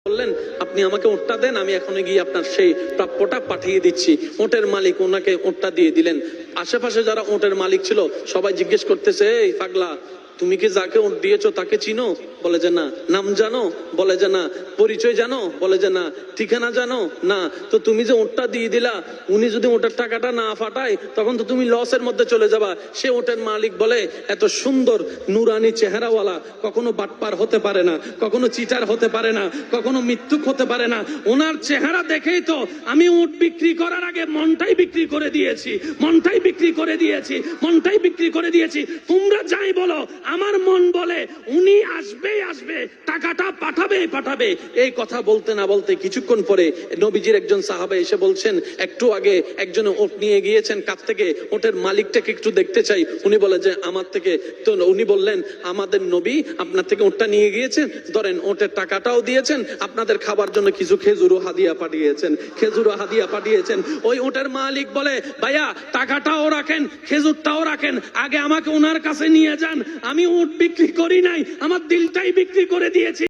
বললেন, আপনি আমাকে ওঁটটা দেন, আমি এখনো গিয়ে আপনার সেই প্রাপ্যটা পাঠিয়ে দিচ্ছি। ওঁটের মালিক ওনাকে ওঁটটা দিয়ে দিলেন। আশেপাশে যারা ওঁটের মালিক ছিল সবাই জিজ্ঞেস করতেছে, এই পাগলা, তুমি কি যাকে ওঁট দিয়েছো তাকে চিনো? বলে যে না। নাম জানো? বলে যে না। পরিচয় জানো? বলে যে না। ঠিকানা জানো? না। তো তুমি যে ওঁটটা দিয়ে দিলা, উনি যদি ওঁটের টাকাটা না ফাটায় তখন তো তুমি লসের মধ্যে চলে যাবা। সে ওঁটের মালিক বলে, এত সুন্দর নুরানি চেহারাওয়ালা কখনো বাটপার হতে পারে না, কখনো চিটার হতে পারে না, কখনো মিথ্যুক হতে পারে না। ওনার চেহারা দেখেই তো আমি উট বিক্রি করার আগে মনটাই বিক্রি করে দিয়েছি, মনটাই বিক্রি করে দিয়েছি, মনটাই বিক্রি করে দিয়েছি। তোমরা যাই বলো, আমার মন বলে উনি আসবেই আসবে, টাকাটা পাঠাবেই পাঠাবে। এই কথা বলতে না বলতে কিছুক্ষণ পরে নবীজির একজন সাহাবা এসে বলছেন, একটু আগে একজন ওট নিয়ে গিয়েছেন কাছ থেকে, ওটের মালিকটাকে একটু দেখতে চাই। উনি বলে যে আমার থেকে। তো উনি বললেন, আমাদের নবী আপনার থেকে ওটটা নিয়ে গিয়েছেন, ধরেন ওটের টাকাটাও দিয়েছেন, আপনাদের খাবার জন্য কিছু খেজুরও হাদিয়া পাঠিয়েছেন, খেজুরও হাদিয়া পাঠিয়েছেন। ওই ওটের মালিক বলে, ভাইয়া টাকাটাও রাখেন, খেজুরটাও রাখেন, আগে আমাকে ওনার কাছে নিয়ে যান। আমি উট বিক্রি করি নাই, আমার দিলটাই বিক্রি করে দিয়েছি।